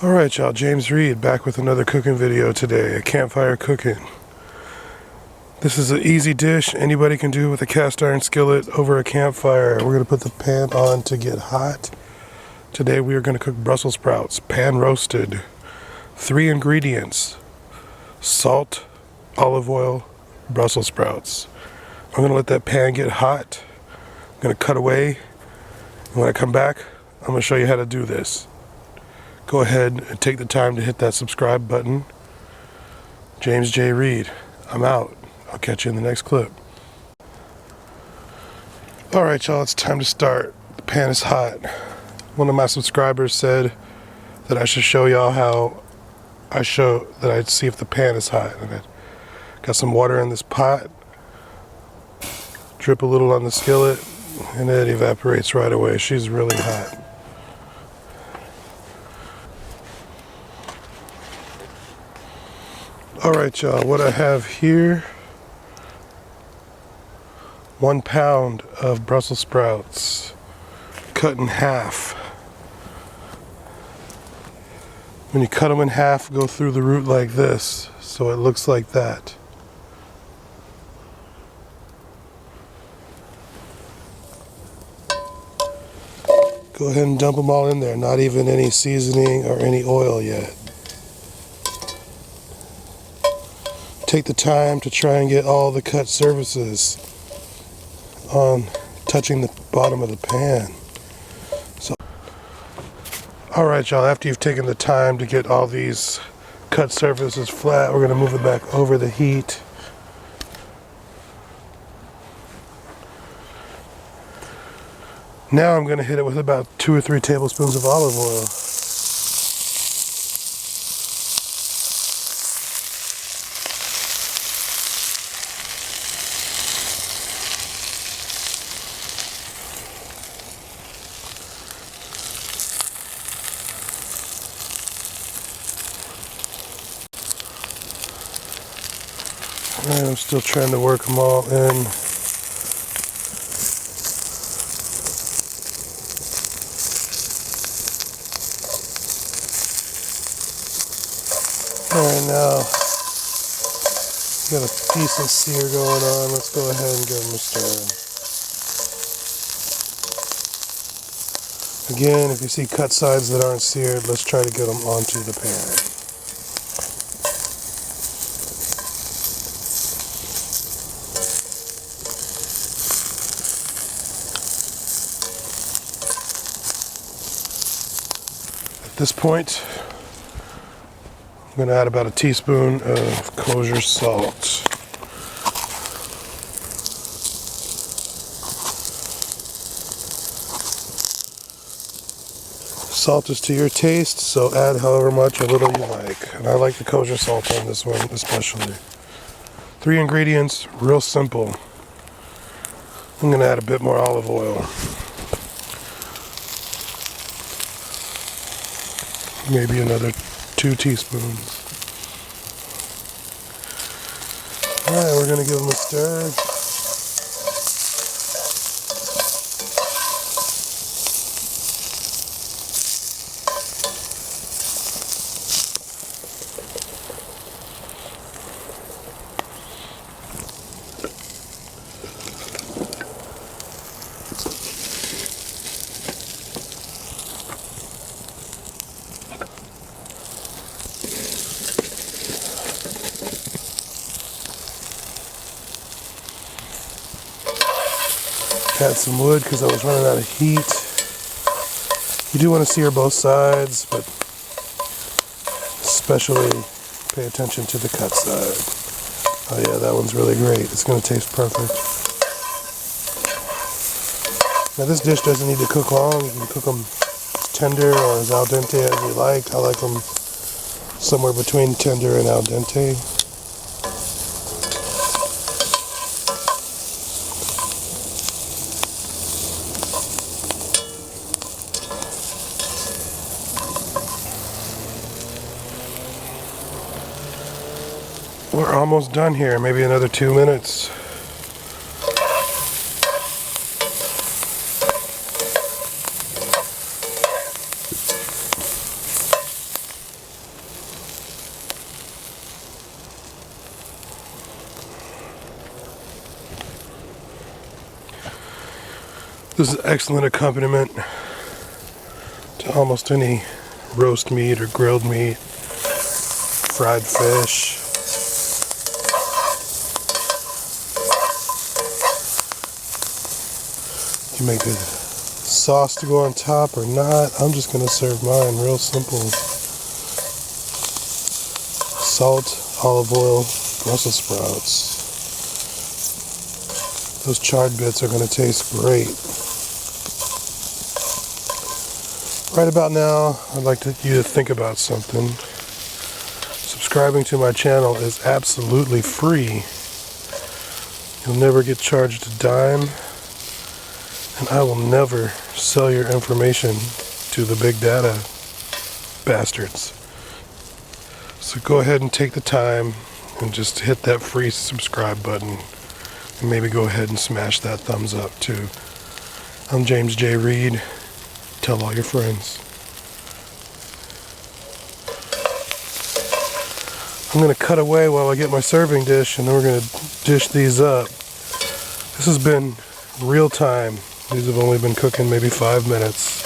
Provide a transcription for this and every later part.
Alright y'all, James Reid back with another cooking video today, a campfire cooking. This is an easy dish anybody can do with a cast iron skillet over a campfire. We're going to put the pan on to get hot. Today we are going to cook Brussels sprouts, pan roasted. 3 ingredients: salt, olive oil, Brussels sprouts. I'm going to let that pan get hot. I'm going to cut away, and when I come back, I'm going to show you how to do this. Go ahead and take the time to hit that subscribe button. James J. Reid, I'm out. I'll catch you in the next clip. Alright y'all, it's time to start. The pan is hot. One of my subscribers said that I should show y'all how I'd see if the pan is hot. And I got some water in this pot, drip a little on the skillet, and it evaporates right away. She's really hot. Alright y'all, what I have here, 1 pound of Brussels sprouts cut in half. When you cut them in half, go through the root like this, so it looks like that. Go ahead and dump them all in there, not even any seasoning or any oil yet. Take the time to try and get all the cut surfaces on touching the bottom of the pan. Alright y'all, after you've taken the time to get all these cut surfaces flat, we're going to move it back over the heat. Now I'm going to hit it with about 2 or 3 tablespoons of olive oil. And I'm still trying to work them all in. Alright, now got a decent sear going on. Let's go ahead and give them a stir. Again, if you see cut sides that aren't seared, let's try to get them onto the pan. At this point, I'm going to add about a teaspoon of kosher salt. Salt is to your taste, so add however much or little you like. And I like the kosher salt on this one especially. 3 ingredients, real simple. I'm going to add a bit more olive oil. Maybe another 2 teaspoons. Alright, we're going to give them a stir. Add some wood because I was running out of heat. You do want to sear both sides, but especially pay attention to the cut side. Oh yeah, that one's really great. It's going to taste perfect. Now this dish doesn't need to cook long. You can cook them as tender or as al dente as you like. I like them somewhere between tender and al dente. We're almost done here, maybe another 2 minutes. This is an excellent accompaniment to almost any roast meat or grilled meat, fried fish. You make the sauce to go on top or not. I'm just going to serve mine real simple. Salt, olive oil, Brussels sprouts. Those charred bits are going to taste great. Right about now, I'd like you to think about something. Subscribing to my channel is absolutely free. You'll never get charged a dime, and I will never sell your information to the big data bastards. So go ahead and take the time and just hit that free subscribe button, and maybe go ahead and smash that thumbs up too. I'm James J. Reid. Tell all your friends. I'm going to cut away while I get my serving dish, and then we're going to dish these up. This has been real time. These have only been cooking maybe 5 minutes.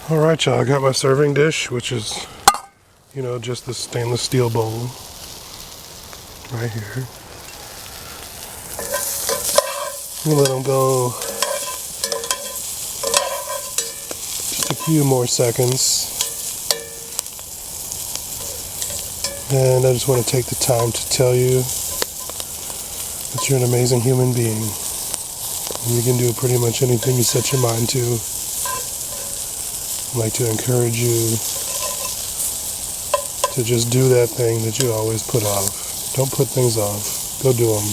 Alright y'all, I got my serving dish, which is, you know, just this stainless steel bowl right here. I'm gonna let them go just a few more seconds. And I just want to take the time to tell you that you're an amazing human being. And you can do pretty much anything you set your mind to. I'd like to encourage you to just do that thing that you always put off. Don't put things off. Go do them.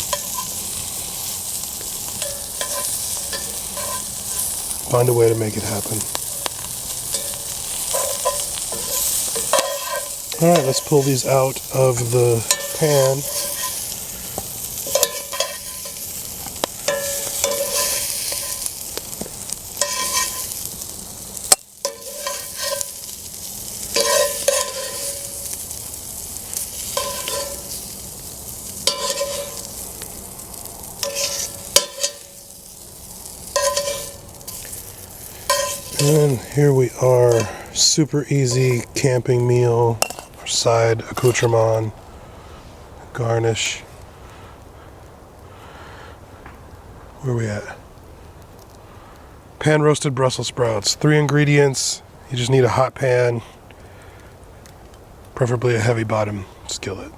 Find a way to make it happen. Alright, let's pull these out of the pan. And here we are, super easy camping meal, or side accoutrement, garnish. Where are we at? Pan roasted Brussels sprouts, 3 ingredients. You just need a hot pan, preferably a heavy bottom skillet.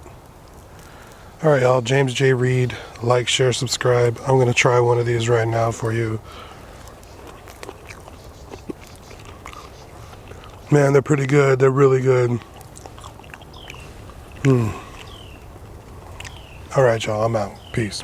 Alright y'all, James J. Reid, like, share, subscribe. I'm going to try one of these right now for you. Man, they're pretty good. They're really good. Alright, y'all. I'm out. Peace.